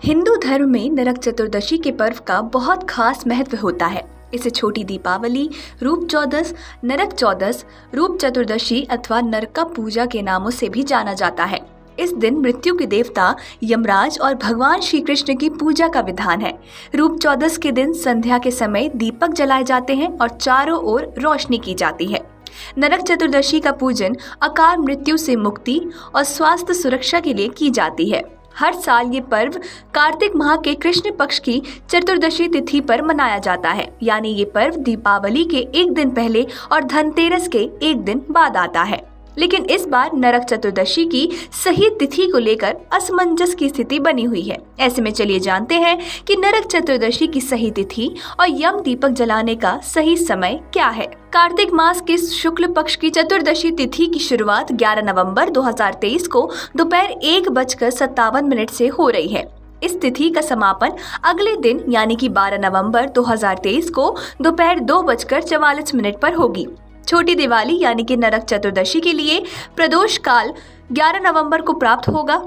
हिंदू धर्म में नरक चतुर्दशी के पर्व का बहुत खास महत्व होता है। इसे छोटी दीपावली, रूप चौदस, नरक चौदस, रूप चतुर्दशी अथवा नरका पूजा के नामों से भी जाना जाता है। इस दिन मृत्यु के देवता यमराज और भगवान श्री कृष्ण की पूजा का विधान है। रूप चौदस के दिन संध्या के समय दीपक जलाए जाते हैं और चारों ओर रोशनी की जाती है। नरक चतुर्दशी का पूजन अकाल मृत्यु से मुक्ति और स्वास्थ्य सुरक्षा के लिए की जाती है। हर साल ये पर्व कार्तिक माह के कृष्ण पक्ष की चतुर्दशी तिथि पर मनाया जाता है, यानी ये पर्व दीपावली के एक दिन पहले और धनतेरस के एक दिन बाद आता है। लेकिन इस बार नरक चतुर्दशी की सही तिथि को लेकर असमंजस की स्थिति बनी हुई है। ऐसे में चलिए जानते हैं कि नरक चतुर्दशी की सही तिथि और यम दीपक जलाने का सही समय क्या है। कार्तिक मास के शुक्ल पक्ष की चतुर्दशी तिथि की शुरुआत 11 नवंबर 2023 को दोपहर 1:57 से हो रही है। इस तिथि का समापन अगले दिन यानी कि 12 नवंबर 2023 को दोपहर 2:44 पर होगी। छोटी दिवाली यानी कि नरक चतुर्दशी के लिए प्रदोष काल 11 नवंबर को प्राप्त होगा,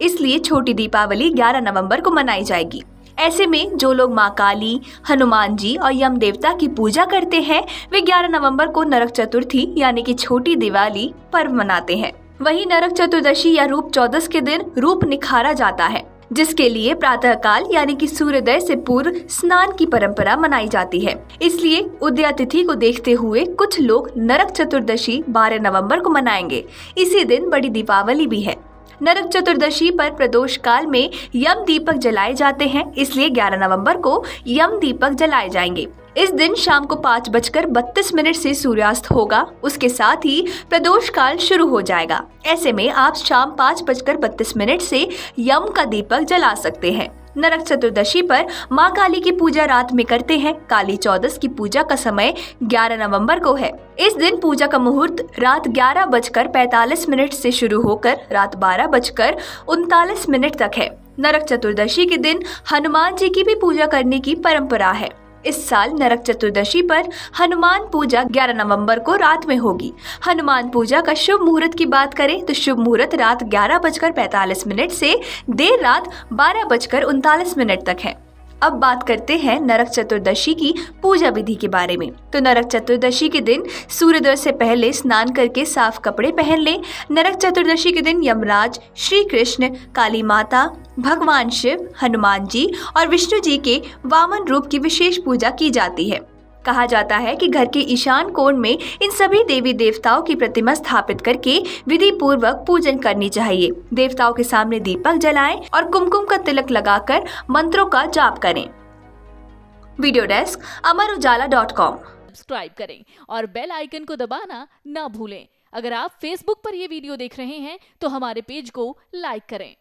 इसलिए छोटी दीपावली 11 नवंबर को मनाई जाएगी। ऐसे में जो लोग माँ काली, हनुमान जी और यम देवता की पूजा करते हैं वे 11 नवंबर को नरक चतुर्थी यानी कि छोटी दिवाली पर्व मनाते हैं। वहीं नरक चतुर्दशी या रूप चौदस के दिन रूप निखारा जाता है, जिसके लिए प्रातः काल यानी कि सूर्योदय से पूर्व स्नान की परंपरा मनाई जाती है। इसलिए उदया तिथि को देखते हुए कुछ लोग नरक चतुर्दशी 12 नवंबर को मनाएंगे। इसी दिन बड़ी दीपावली भी है। नरक चतुर्दशी पर प्रदोष काल में यम दीपक जलाए जाते हैं, इसलिए 11 नवंबर को यम दीपक जलाए जाएंगे। इस दिन शाम को 5:32 से सूर्यास्त होगा। उसके साथ ही प्रदोष काल शुरू हो जाएगा। ऐसे में आप शाम 5:32 से यम का दीपक जला सकते हैं। नरक चतुर्दशी पर माँ काली की पूजा रात में करते हैं। काली चौदस की पूजा का समय 11 नवंबर को है। इस दिन पूजा का मुहूर्त रात 11:45 से शुरू होकर रात 12:39 तक है। नरक चतुर्दशी के दिन हनुमान जी की भी पूजा करने की परंपरा है। इस साल नरक चतुर्दशी पर हनुमान पूजा 11 नवंबर को रात में होगी। हनुमान पूजा का शुभ मुहूर्त की बात करें तो शुभ मुहूर्त रात 11:45 से देर रात 12:39 तक है। अब बात करते हैं नरक चतुर्दशी की पूजा विधि के बारे में। तो नरक चतुर्दशी के दिन सूर्योदय से पहले स्नान करके साफ कपड़े पहन लें। नरक चतुर्दशी के दिन यमराज, श्री कृष्ण, काली माता, भगवान शिव, हनुमान जी और विष्णु जी के वामन रूप की विशेष पूजा की जाती है। कहा जाता है कि घर के ईशान कोण में इन सभी देवी देवताओं की प्रतिमा स्थापित करके विधि पूर्वक पूजन करनी चाहिए। देवताओं के सामने दीपक जलाएं और कुमकुम का तिलक लगाकर मंत्रों का जाप करें। Video desk अमरउजाला.com। सब्सक्राइब करें और बेल आइकन को दबाना ना भूलें। अगर आप फेसबुक पर ये वीडियो देख रहे हैं तो हमारे पेज को लाइक करें।